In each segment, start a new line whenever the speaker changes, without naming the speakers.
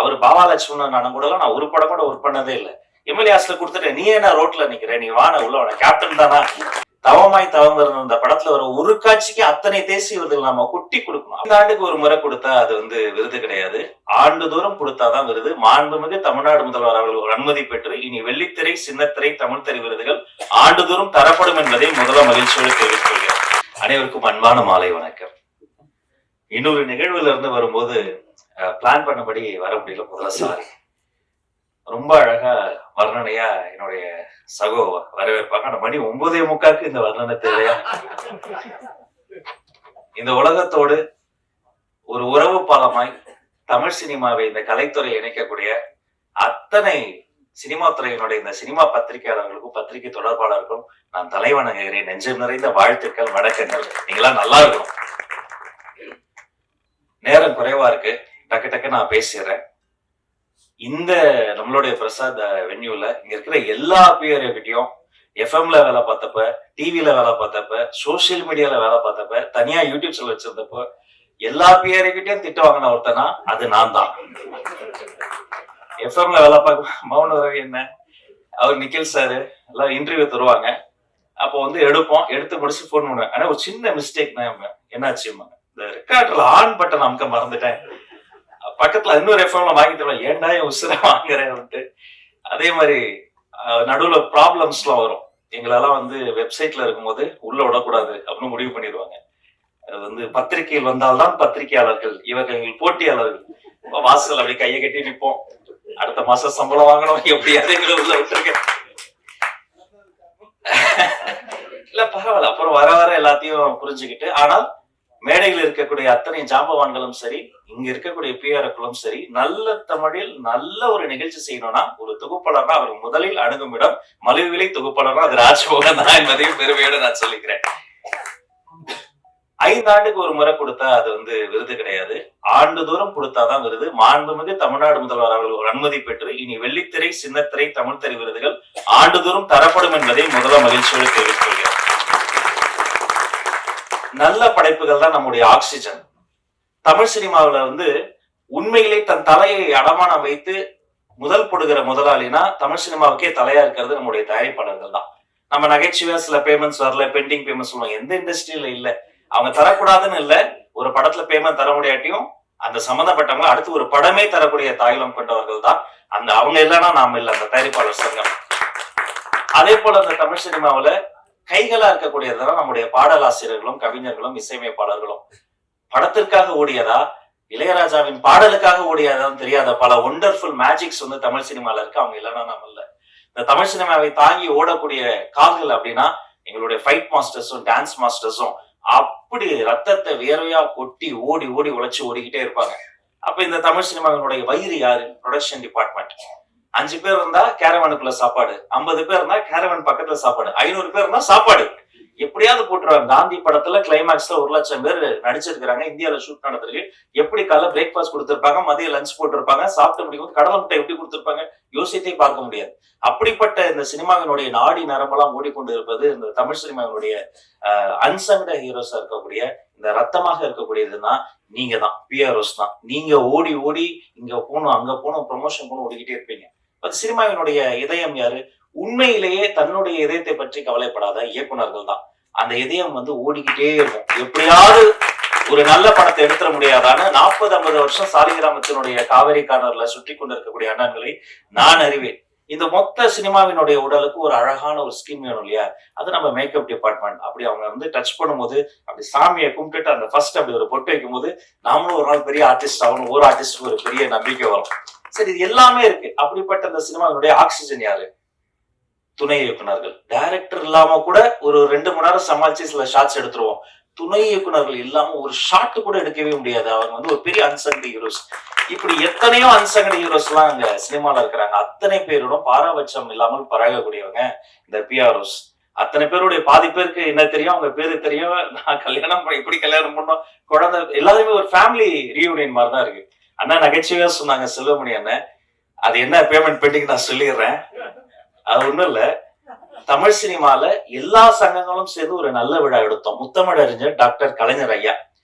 அவர் பாபா லட்சுமணன் கூட நான் ஒரு படம் கூட ஒர்க் பண்ணதே இல்லை. எம்எல்ஏ ஆஸ்ல கொடுத்துட்டேன், நீ என்ன ரோட்ல நிக்கிற, நீ வான உள்ள கேப்டன் தானா. தவமாய் தவம் இருந்த அந்த படத்துல வர ஒரு காட்சிக்கு அத்தனை தேசிய விருதுகள் நம்ம கொட்டி கொடுக்கணும். இந்த ஆண்டுக்கு ஒரு முறை கொடுத்தா அது விருது கிடையாது, ஆண்டுதோறும் கொடுத்தாதான் விருது. மாண்புமிகு தமிழ்நாடு முதல்வர் அவர்கள் அனுமதி பெற்று இனி வெள்ளித்திரை, சின்னத்திரை, தமிழ் திரை விருதுகள் ஆண்டுதோறும் தரப்படும் என்பதை முதல்ல மகிழ்ச்சியோடு தெரிவித்துக் கொள்கிறேன். அனைவருக்கும் அன்பான மாலை வணக்கம். இன்னொரு நிகழ்வுல இருந்து வரும்போது பிளான் பண்ணபடி வர முடியல, முதல்ல சாரி. ரொம்ப அழகா வர்ணனையா என்னுடைய சகோ வரவேற்பாங்க. ஆனா மணி 9:45 இந்த வர்ணனை தேவையா? இந்த உலகத்தோடு ஒரு உறவு பாலமாய் தமிழ் சினிமாவை, இந்த கலைத்துறையை இணைக்கக்கூடிய அத்தனை சினிமா துறையினுடைய இந்த சினிமா பத்திரிகையாளர்களுக்கும் பத்திரிகை தொடர்பாளர்களுக்கும் நான் தலைவணங்குகிறேன். நெஞ்சம் நிறைந்த வாழ்த்துக்கள், வணக்கங்கள். நீங்களாம் நல்லா இருக்கணும். நேரம் குறைவா இருக்கு, டக்கு டக்கு நான் பேசிடுறேன். இந்த நம்மளுடைய பிரசாத் வென்யூல இங்க இருக்கிற எல்லா பிஆர்கிட்டையும் எஃப்எம்ல வேலை பார்த்தப்ப, டிவில வேலை பார்த்தப்ப, சோசியல் மீடியால வேலை பார்த்தப்ப, தனியா யூடியூப் சேனல் வச்சிருந்தப்போ எல்லா பிஆர்கிட்டையும் திட்டு வாங்கின ஒருத்தனா அது நான் தான். எஃப்எம்ல வேலை பார்க்க மௌன ரவி என்ன, அவர் நிக்கில் சாரு எல்லாம் இன்டர்வியூ தருவாங்க. அப்போ எடுப்போம், எடுத்து முடிச்சு போன் பண்ணுவேன். ஆனா ஒரு சின்ன மிஸ்டேக் தான், என்னாச்சு, இந்த ரெக்கார்டர்ல ஆன் பட்டன் அமுக்க மறந்துட்டேன். பக்கத்துல இன்னொரு எஃப்எம்ல வாங்கி தருவேன், ஏன்டா உசுர வாங்குறேன்ட்டு. அதே மாதிரி நடுவுல ப்ராப்ளம்ஸ் எல்லாம் வரும். எங்களெல்லாம் வெப்சைட்ல இருக்கும்போது உள்ள விடக்கூடாது அப்படின்னு முடிவு பண்ணிடுவாங்க. அது பத்திரிகையில் வந்தால்தான் பத்திரிகையாளர்கள், இவர்கள் போட்டியாளர்கள். வாசல் அப்படி கையை கட்டி நிற்போம், அடுத்த மாசம் சம்பளம் வாங்கணும், எப்படியாவது எங்களை உள்ள விட்டுருக்கேன். இல்ல பரவாயில்ல, அப்புறம் வர வர எல்லாத்தையும் புரிஞ்சுக்கிட்டு. ஆனால் மேடையில் இருக்கக்கூடிய அத்தனை ஜாம்பவான்களும் சரி, இங்க இருக்கக்கூடிய பிஆர்களும் சரி, நல்ல தமிழில் நல்ல ஒரு நிகழ்ச்சி செய்யணும்னா ஒரு தொகுப்பாளர்னா அவர் முதலில் அணுகும் இடம் மலிவிலை தொகுப்பாளர்னா அது ராஜ்மோகன் தான் என்பதையும் பெருமையோட நான் சொல்லிக்கிறேன். 5 ஆண்டுக்கு ஒரு முறை கொடுத்தா அது விருது கிடையாது, ஆண்டுதோறும் கொடுத்தாதான் விருது. மாண்புமிகு தமிழ்நாடு முதல்வர் அவர்கள் அனுமதி பெற்று இனி வெள்ளித்திரை, சின்னத்திரை, தமிழ் திரை விருதுகள் ஆண்டுதோறும் தரப்படும் என்பதை முதல்ல மகிழ்ச்சியோடு தெரிவித்துக் கொள்கிறேன். நல்ல படைப்புகள் தான் நம்முடைய ஆக்சிஜன். தமிழ் சினிமாவில உண்மையிலே தன் தலையை அடமானம் வைத்து முதல் போடுகிற முதலாளினா தமிழ் சினிமாவுக்கே தலையா இருக்கிறது நம்முடைய தயாரிப்பாளர்கள் தான். நம்ம நகைச்சுவையா சில பேமெண்ட்ஸ் வரல, பெண்டிங் பேமெண்ட்ஸ் சொல்லுவாங்க, எந்த இண்டஸ்ட்ரியில இல்ல, அவங்க தரக்கூடாதுன்னு இல்ல. ஒரு படத்துல பேமெண்ட் தர முடியாட்டியும் அந்த சம்பந்தப்பட்டவங்க அடுத்து ஒரு படமே தரக்கூடிய தாய்லம் கொண்டவர்கள் தான். அவங்க இல்லைன்னா நாம இல்ல, அந்த தயாரிப்பாளர் சங்கம். அதே போல அந்த தமிழ் சினிமாவில கைகளா இருக்கக்கூடியதுதான் நம்முடைய பாடலாசிரியர்களும் கவிஞர்களும் இசையமைப்பாளர்களும். படத்திற்காக ஓடியதா, இளையராஜாவின் பாடலுக்காக ஓடியதான்னு தெரியாத பல ஒண்டர்ஃபுல் மேஜிக்ஸ் தமிழ் சினிமால இருக்கு. அவங்க இல்லைன்னா நாம இல்ல. இந்த தமிழ் சினிமாவை தாங்கி ஓடக்கூடிய கால்கள் அப்படின்னா எங்களுடைய ஃபைட் மாஸ்டர்ஸும் டான்ஸ் மாஸ்டர்ஸும் அப்படி ரத்தத்தை வியர்வையா கொட்டி ஓடி ஓடி உழைச்சு ஓடிக்கிட்டே இருப்பாங்க. அப்ப இந்த தமிழ் சினிமாவினுடைய வயிறு யாரு? Production department. 5 பேர் இருந்தா கேரவனுக்குள்ள சாப்பாடு, 50 பேர் இருந்தா கேரவன் பக்கத்துல சாப்பாடு, 500 பேர் இருந்தா சாப்பாடு எப்படியாவது போட்டுருவாங்க. காந்தி படத்துல கிளைமேக்ஸ்ல 1,00,000 பேர் நடிச்சிருக்காங்க, இந்தியாவில ஷூட் நடந்திருக்கு. எப்படி காலைல பிரேக்ஃபாஸ்ட் கொடுத்திருப்பாங்க, மதிய லஞ்ச் போட்டிருப்பாங்க, சாப்பிட்டு முடிக்கும் கடலை முட்டை எப்படி கொடுத்திருப்பாங்க, யோசித்தே பார்க்க முடியாது. அப்படிப்பட்ட இந்த சினிமாவினுடைய நாடி நரம்பெல்லாம் ஓடிக்கொண்டு இருப்பது இந்த தமிழ் சினிமாவினுடைய அன்சங்கட ஹீரோஸா இருக்கக்கூடிய, இந்த ரத்தமாக இருக்கக்கூடியதுன்னா நீங்க தான், பிஆர்ஓஸ் தான். நீங்க ஓடி ஓடி இங்க போகணும், அங்க போகணும், ப்ரொமோஷன் போகணும் ஓடிக்கிட்டே இருப்பீங்க. சினிமாவினுடைய இதயம் யாரு? உண்மையிலேயே தன்னுடைய இதயத்தை பற்றி கவலைப்படாத இயக்குனர்கள் தான். அந்த இதயம் ஓடிக்கிட்டே இருக்கும். எப்படியாவது ஒரு நல்ல படத்தை எடுத்துட முடியாதான்னு 40-50 வருஷம் சாலிகிராமத்தினுடைய காவேரி கார்னர்ல சுற்றி கொண்டிருக்கக்கூடிய அண்ணன்களை நான் அறிவேன். இந்த மொத்த சினிமாவினுடைய உடலுக்கு ஒரு அழகான ஒரு ஸ்கின் வேணும் இல்லையா? அது நம்ம மேக்கப் டிபார்ட்மெண்ட். அப்படி அவங்க டச் பண்ணும்போது அப்படி சாமியை கும்பிட்டுட்டு அந்த ஃபர்ஸ்ட் அப்படி ஒரு பொட்டு வைக்கும் போது நாமளும் ஒரு நாள் பெரிய ஆர்டிஸ்ட் ஆகணும், ஒரு ஆர்டிஸ்டுக்கு ஒரு பெரிய நம்பிக்கை வரும். சரி, இது எல்லாமே இருக்கு. அப்படிப்பட்ட இந்த சினிமாவினுடைய ஆக்சிஜன் யாரு? துணை இயக்குனர்கள். டைரக்டர் இல்லாம கூட ஒரு 2 மணி நேரம் சமாளிச்சு சில ஷாட்ஸ் எடுத்துருவோம். துணை இயக்குனர்கள் இல்லாம ஒரு ஷாட் கூட எடுக்கவே முடியாது. அவங்க ஒரு பெரிய அன்சங்கட் ஹீரோஸ். இப்படி எத்தனையோ அன்சங்கட் ஹீரோஸ் எல்லாம் அங்க சினிமால இருக்கிறாங்க. அத்தனை பேரோடும் பாரபட்சம் இல்லாமல் பழகக்கூடியவங்க இந்த பிஆர்ஓஸ். அத்தனை பேருடைய பாதி பேருக்கு என்ன தெரியும், அவங்க பேரு தெரியும். நான் கல்யாணம் இப்படி கல்யாணம் பண்ணோம், குழந்தை, எல்லாருமே ஒரு ஃபேமிலி ரீயூனியன் மாதிரிதான் இருக்கு. அண்ணா நகைச்சுவையா சொன்னாங்க செல்வமணி அண்ணன், அது என்ன பேமெண்ட் பெண்டிங் நான் சொல்லிடுறேன். அது ஒண்ணும் இல்ல, தமிழ் சினிமால எல்லா சங்கங்களும் சேர்ந்து ஒரு நல்ல விழா எடுத்தோம். முத்தமிழறிஞர் டாக்டர் கலைஞர் ஐயா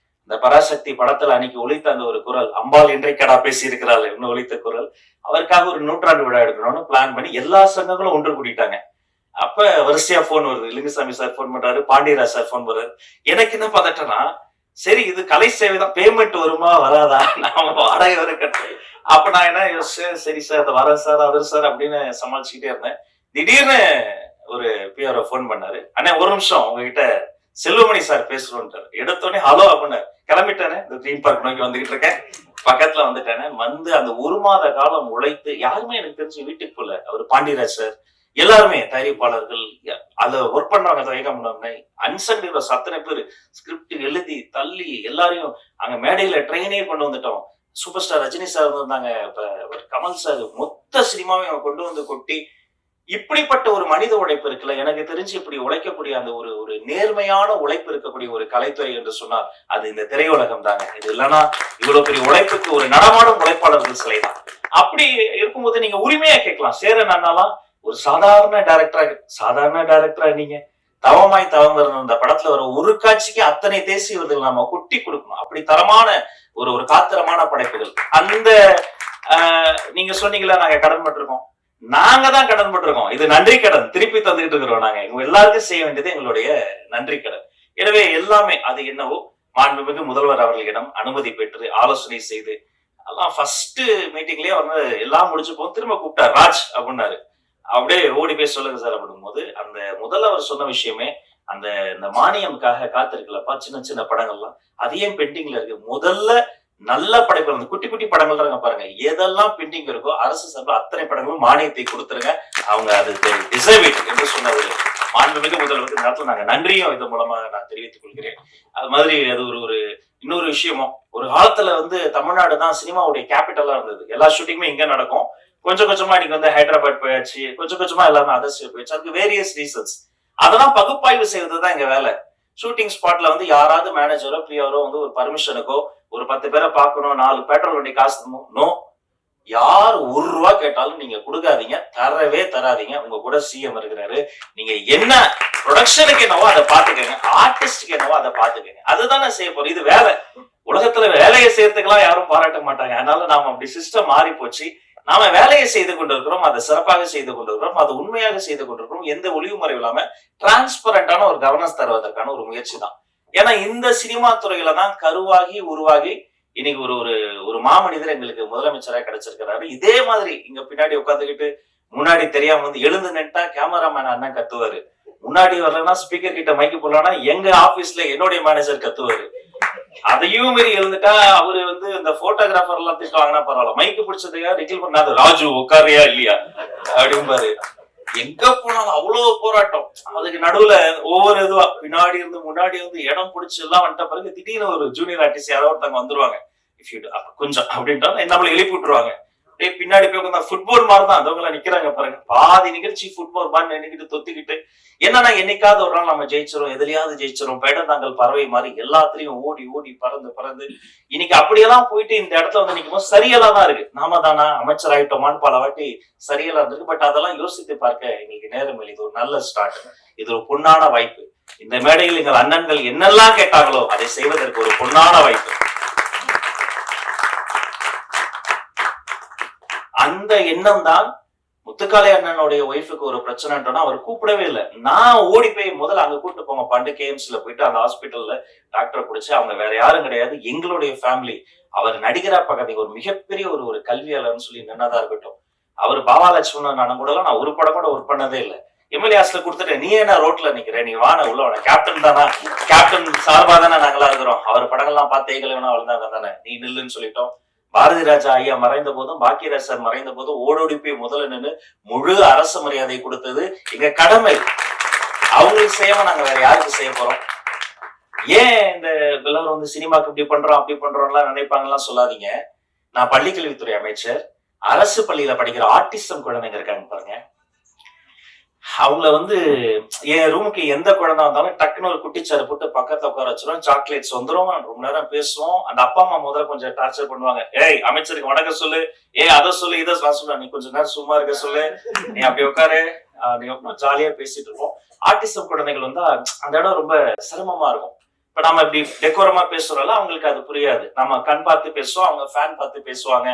இந்த பராசக்தி படத்துல அன்னைக்கு ஒலித்த அந்த ஒரு குரல், அம்பாள் இன்றைக்கடா பேசி இருக்கிறாள் இன்னும் ஒலித்த குரல், அவருக்காக ஒரு 100ஆண்டு விழா எடுக்கணும்னு பிளான் பண்ணி எல்லா சங்கங்களும் ஒன்று கூட்டிட்டாங்க. அப்ப வரிசையா போன் வருது. லிங்குசாமி சார் போன் பண்றாரு, பாண்டியராஜ் சார் போன் பண்றாரு. எனக்கு என்ன பதட்டம்னா, சரி இது கலை சேவை தான், பேமெண்ட் வருமா வராதா, நாம வாடகை வர கட்டு. அப்ப நான் என்ன யோசிச்சேன், சரி சார் அது வரேன் சார் அவர் சார் அப்படின்னு சமாளிச்சுக்கிட்டே இருந்தேன். திடீர்னு ஒரு பிஆர்ஓ போன் பண்ணாரு, அண்ணா ஒரு நிமிஷம் உங்ககிட்ட செல்வமணி சார் பேசுறோன்ட்டாரு. எடுத்தோடனே ஹலோ அப்படின்னு கிளம்பிட்டேனே, இந்த ட்ரீம் பார்க் நோக்கி வந்துகிட்டு இருக்கேன். பக்கத்துல வந்துட்டேனே, வந்து அந்த 1 மாத காலம் உழைத்து யாருமே எனக்கு தெரிஞ்சு வீட்டுக்கு போல. அவர் பாண்டியராஜ் சார் எல்லாருமே தயாரிப்பாளர்கள், அதுல ஒர்க் பண்றவங்க தயக்கம் அன்சங் ஹீரோஸ் அத்தனை பேர் ஸ்கிரிப்ட் எழுதி தள்ளி எல்லாரையும் அங்க மேடையில ட்ரெயினே கொண்டு வந்துட்டோம். சூப்பர் ஸ்டார் ரஜினி சார் வந்திருந்தாங்க, கமல் சார், மொத்த சினிமாவையும் கொண்டு வந்து கொட்டி, இப்படிப்பட்ட ஒரு மனித உழைப்பு இருக்குல்ல, எனக்கு தெரிஞ்சு இப்படி உழைக்கக்கூடிய அந்த ஒரு ஒரு நேர்மையான உழைப்பு இருக்கக்கூடிய ஒரு கலைத்துறை என்று சொன்னால் அது இந்த திரையுலகம் தாங்க. இது இல்லைன்னா இவ்வளவு பெரிய உழைப்புக்கு ஒரு நடமாடும் உழைப்பாளர்கள் சிலை தான். அப்படி இருக்கும்போது நீங்க உரிமையா கேட்கலாம், சேரன் அண்ணாலாம் ஒரு சாதாரண டைரக்டரா நீங்க தவமாய் தவம் வரணும், இந்த படத்துல வர ஒரு காட்சிக்கு அத்தனை தேசிய விருதுகள் நாம கொட்டி கொடுக்கணும். அப்படி தரமான ஒரு ஒரு காத்திரமான படைப்புகள். அந்த நீங்க சொன்னீங்களா நாங்க கடன் பட்டிருக்கோம், நாங்க தான் கடன் பட்டிருக்கோம். இது நன்றி கடன் திருப்பி தந்துகிட்டு இருக்கிறோம். நாங்க எல்லாருக்கும் செய்ய வேண்டியது எங்களுடைய நன்றி கடன். எனவே எல்லாமே அது என்னவோ மாண்புமிகு முதல்வர் அவர்களிடம் அனுமதி பெற்று ஆலோசனை செய்து எல்லாம் ஃபர்ஸ்ட் மீட்டிங்லயே வந்து எல்லாம் முடிச்சு போகும். திரும்ப கூப்பிட்டார், ராஜ் அப்படின்னாரு. அப்படியே ஓடி போய் சொல்லுங்க சார் அப்படின் போது அந்த முதல்வர் சொன்ன விஷயமே, அந்த இந்த மானியமுக்காக காத்திருக்கலப்பா, சின்ன சின்ன படங்கள்லாம் அது ஏன் பெண்டிங்ல இருக்கு, முதல்ல நல்ல படைப்பு அந்த குட்டி குட்டி படங்கள் தான் பாருங்க, எதெல்லாம் பெண்டிங் இருக்கோ அரசு சார்பில் அத்தனை படங்களும் மானியத்தை கொடுத்துருங்க, அவங்க அது டிசர்வ் என்று சொன்ன ஒரு மாண்புமிகு முதல்வருக்கு நேரத்தில் நாங்க நன்றியும் இதன் மூலமாக நான் தெரிவித்துக் கொள்கிறேன். அது மாதிரி அது ஒரு ஒரு இன்னொரு விஷயமும், ஒரு காலத்துல வந்து தமிழ்நாடு தான் சினிமாவுடைய கேபிட்டலா இருந்தது. எல்லா ஷூட்டிங்குமே இங்க நடக்கும். கொஞ்சம் கொஞ்சமா இன்னைக்கு வந்து ஹைதராபாத் போயாச்சு, கொஞ்சம் கொஞ்சமா எல்லாமே அதர் ஸ்டேட் போயாச்சு. அதுக்கு வேரியஸ் ரீசன்ஸ். அதெல்லாம் பகுப்பாய்வு செய்வதுதான் எங்க வேலை. ஷூட்டிங் ஸ்பாட்ல வந்து யாராவது மேனேஜரோ பிஆரோ வந்து ஒரு பர்மிஷனுக்கோ ஒரு 10 பேரை பார்க்கணும், 4 பெட்ரோல் வண்டி காசு நோ, யார் ₹1 கேட்டாலும் நீங்க கொடுக்காதீங்க, தரவே தராதீங்க. உங்க கூட சிஎம் இருக்கிறாரு, நீங்க என்ன ப்ரொடக்ஷனுக்கு என்னவோ அதை பாத்துக்கங்க, ஆர்டிஸ்டுக்கு என்னவோ அதை பாத்துக்கங்க. அதுதானே செய்ய போறோம். இது வேலை. உலகத்துல வேலையை செய்யறதுக்கெல்லாம் யாரும் பாராட்ட மாட்டாங்க. அதனால நாம அப்படி சிஸ்டம் மாறி போச்சு. நாம வேலையை செய்து கொண்டிருக்கிறோம், அதை சிறப்பாக செய்து கொண்டிருக்கிறோம், அது உண்மையாக செய்து கொண்டிருக்கிறோம். எந்த ஒளிவு முறை இல்லாம டிரான்ஸ்பரண்டான ஒரு கவர்னன்ஸ் தருவதற்கான ஒரு முயற்சி தான். ஏன்னா இந்த சினிமா துறையில தான் கருவாகி உருவாகி இன்னைக்கு ஒரு ஒரு ஒரு மாமனிதர் எங்களுக்கு முதலமைச்சராக கிடைச்சிருக்கிறாரு. இதே மாதிரி இங்க பின்னாடி உட்காந்துக்கிட்டு முன்னாடி தெரியாம வந்து எழுந்து நின்ட்டா கேமராமேன் அண்ணன் கத்துவாரு, முன்னாடி வரலன்னா ஸ்பீக்கர் கிட்ட மைக்கு போடலாம்னா எங்க ஆபீஸ்ல என்னுடைய மேனேஜர் கத்துவாரு. அதையும் மீறி எழுந்துட்டா அவரு வந்து இந்த போட்டோகிராஃபர் எல்லாம் திட்டு வாங்கினா பரவாயில்ல, மைக்கு பிடிச்சதுக்கா ரிகில் பண்ணாது, ராஜு உட்காரியா இல்லையா அப்படிம்பாரு. எங்க போனாலும் அவ்வளவு போராட்டம். அதுக்கு நடுவுல ஒவ்வொரு இதுவா பின்னாடி இருந்து முன்னாடி வந்து இடம் பிடிச்சு எல்லாம் வந்துட்ட பிறகு திடீர்னு ஒரு ஜூனியர் ஆர்டிஸ்ட் யாரோ ஒருத்தவங்க வந்துருவாங்க, கொஞ்சம் அப்படின்ட்டா நம்மளை எழுப்பி விட்டுருவாங்க. அப்படியே பின்னாடி போய் உட்காந்து ஃபுட்பால் மாதிரி தான் அதவங்க நிக்கிறாங்க பாருங்க. பாதி நிகழ்ச்சி ஃபுட்பால் மாதிரி நினைக்கிட்டு தொத்திக்கிட்டு, என்னன்னா என்னைக்காவது ஒரு நாள் நம்ம ஜெயிச்சிரும், எதுலயாவது ஜெயிச்சிரும், தாங்கள் பறவை மாதிரி எல்லாத்துலயும் ஓடி ஓடி பறந்து பறந்து இன்னைக்கு அப்படியெல்லாம் போயிட்டு இந்த இடத்துல வந்து நிற்கும் போது சரியெல்லாம் தான் இருக்கு. நாம தானா அமைச்சர் ஆயிட்டோமான்னு பல வாட்டி சரியெல்லாம் இருக்கு. பட் அதெல்லாம் யோசித்து பார்க்க எங்களுக்கு நேரம் இல்லை. இது ஒரு நல்ல ஸ்டார்ட், இது ஒரு பொன்னான வாய்ப்பு. இந்த மேடையில் எங்கள் அண்ணன்கள் என்னெல்லாம் கேட்டாங்களோ அதை செய்வதற்கு ஒரு பொன்னான வாய்ப்பு. அந்த எண்ணம் தான் முத்துக்காளி அண்ணனுடைய ஒய்ஃபுக்கு ஒரு பிரச்சனைன்னா அவர் கூப்பிடவே இல்லை. நான் ஓடி போய் முதல்ல அங்க கூப்பிட்டு போங்க பண்டு கேஎம்ஸ்ல போயிட்டு அந்த ஹாஸ்பிட்டல்ல டாக்டரை பிடிச்சு, அவங்க வேற யாரும் கிடையாது எங்களுடைய ஃபேமிலி. அவர் நடிகரா பக்கத்துக்கு ஒரு மிகப்பெரிய ஒரு ஒரு கல்வியாளர்னு சொல்லி நின்னதா இருக்கட்டும். அவர் பாபா லட்சுமணன் அண்ணன் கூட நான் ஒரு படம் கூட ஒர்க் பண்ணதே இல்லை. எம்எல்ஏ ஹாஸ்ல கொடுத்துட்டு நீ என்ன ரோட்ல நிக்கிற, நீ வான உள்ள வான, கேப்டன் தானா, கேப்டன் சார்பா தானே நாங்களா இருக்கிறோம், அவர் படங்கள்லாம் பார்த்து ஏகலைவனா வளர்ந்தாங்க தானே, நீ நில்லுன்னு சொல்லிட்டோம். பாரதி ராஜா ஐயா மறைந்த போதும் பாக்கியராஜ் சார் மறைந்த போதும் ஓடோடி போய் முதல்ல நின்று முழு அரசு மரியாதை கொடுத்தது எங்க கடமை. அவங்களுக்கு செய்யாம நாங்க வேற யாருக்கு செய்ய போறோம்? ஏன் இந்த எல்லாரும் வந்து சினிமாக்கு இப்படி பண்றோம் அப்படி பண்றோம்லாம் நினைப்பாங்கலாம் சொல்லாதீங்க. நான் பள்ளிக்கல்வித்துறை அமைச்சர். அரசு பள்ளியில படிக்கிற ஆர்டிசம் குழந்தைங்க இருக்காங்க பாருங்க, அவங்கள வந்து என் ரூமுக்கு எந்த குழந்தை வந்தாலும் டக்குன்னு ஒரு குட்டிச்சாரு போட்டு பக்கத்துல உட்கார வச்சிரும், சாக்லேட்ஸ் வந்துடும், ரொம்ப நேரம் பேசுவோம். அந்த அப்பா அம்மா முதல்ல கொஞ்சம் டார்ச்சர் பண்ணுவாங்க. ஏய் அமைச்சருக்கு வணக்கம் சொல்லு, அதை சொல்லு, இதை சொல்ல, நீ கொஞ்ச நேரம் சும்மா இருக்க சொல்லு, நீ அப்படி உட்காரு, நீ ஜாலியா பேசிட்டு இருப்போம். ஆர்டிசம் குழந்தைகள் வந்தா அந்த இடம் ரொம்ப சிரமமா இருக்கும். இப்ப நம்ம இப்படி டெக்கோரமா பேசுறோம்ல, அவங்களுக்கு அது புரியாது. நம்ம கண் பார்த்து பேசுவோம், அவங்க ஃபேன் பார்த்து பேசுவாங்க.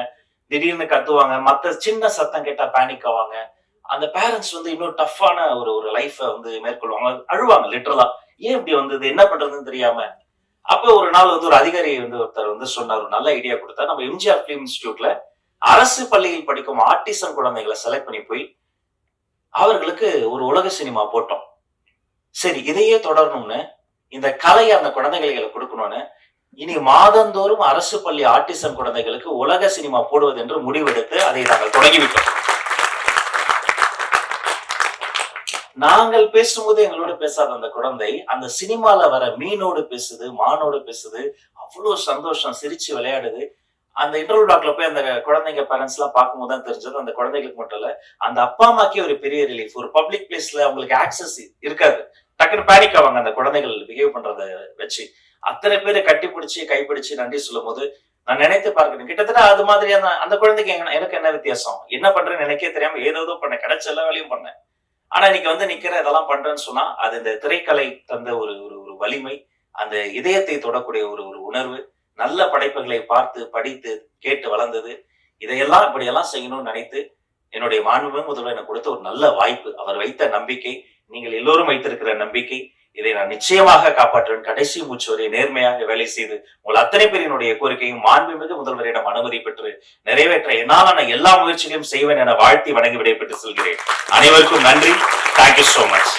திடீர்னு கத்துவாங்க. மத்த சின்ன சத்தம் கேட்டா பேனிக் ஆவாங்க. அந்த பேரண்ட்ஸ் வந்து இன்னும் டஃப்பான ஒரு ஒரு லைஃப வந்து மேற்கொள்வாங்க. அழுவாங்க லிட்டரலா. ஏன் இப்படி வந்தது? என்ன பண்றதுன்னு தெரியாம. அப்ப ஒரு நாள் வந்து ஒரு அதிகாரி வந்து ஒருத்தர் வந்து சொன்னார். ஒரு நல்ல ஐடியா குடுத்தார். நம்ம எம்ஜிஆர் ஃபிலிம் இன்ஸ்டிடியூட்ல அரசு பள்ளியில் படிக்கும் ஆட்டிசம் குழந்தைகளை செலக்ட் பண்ணி போய் அவர்களுக்கு ஒரு உலக சினிமா போட்டோம். சரி இதையே தொடரணும்னு இந்த கலையை அந்த குழந்தைகளுக்கு கொடுக்கணும்னு இனி மாதந்தோறும் அரசு பள்ளி ஆட்டிசம் குழந்தைகளுக்கு உலக சினிமா போடுவது என்று முடிவெடுத்து அதை நாங்கள் தொடங்கிவிட்டோம். நாங்கள் பேசும்போது எங்களோட பேசாத அந்த குழந்தை அந்த சினிமால வர மீனோடு பேசுது, மானோடு பேசுது, அவ்வளவு சந்தோஷம், சிரிச்சு விளையாடுது. அந்த இன்டர்வல் டாக்ல போய் அந்த குழந்தைங்க பேரண்ட்ஸ் எல்லாம் பார்க்கும்போது தான் தெரிஞ்சது அந்த குழந்தைகளுக்கு மட்டும் இல்ல, அந்த அப்பா அம்மாக்கே ஒரு பெரிய ரிலீஃப். ஒரு பப்ளிக் பிளேஸ்ல அவங்களுக்கு ஆக்சஸ் இருக்காது, டக்குன்னு பேனிக் ஆவாங்க அந்த குழந்தைகள் பிஹேவ் பண்றத வச்சு. அத்தனை பேரை கட்டி பிடிச்சி கைப்பிடிச்சு நன்றி சொல்லும் போது நான் நினைத்து பார்க்கிறேன், கிட்டத்தட்ட அது மாதிரியான அந்த குழந்தைக்கு எனக்கு என்ன வித்தியாசம்? என்ன பண்றேன்னு எனக்கே தெரியாம ஏதோ பண்ணேன், கிடைச்ச எல்லா வேலையும் பண்ணேன். ஆனா இன்னைக்கு வந்து நிக்கிறேன், இதெல்லாம் பண்றேன்னு சொன்னா அது இந்த திரைக்கலை தந்த ஒரு ஒரு ஒரு வலிமை, அந்த இதயத்தை தொடக்கூடிய ஒரு ஒரு உணர்வு, நல்ல படைப்புகளை பார்த்து படித்து கேட்டு வளர்ந்தது. இதையெல்லாம் இப்படியெல்லாம் செய்யணும்னு நினைத்து என்னுடைய மாண்புமிகு முதல்வர் எனக்கு கொடுத்த ஒரு நல்ல வாய்ப்பு, அவர் வைத்த நம்பிக்கை, நீங்கள் எல்லோரும் வைத்திருக்கிற நம்பிக்கை, இதை நான் நிச்சயமாக காப்பாற்றுவேன். கடைசி மூச்சு வரை நேர்மையாக வேலை செய்து உங்கள் அத்தனை பேரினுடைய கோரிக்கையும் மாண்புமிகு முதல்வரிடம் அனுமதி பெற்று நிறைவேற்ற என்னாலான எல்லா முயற்சிகளையும் செய்வேன் என வாழ்த்தி வணங்கி விடைபெற்று செல்கிறேன். அனைவருக்கும் நன்றி. Thank you so much.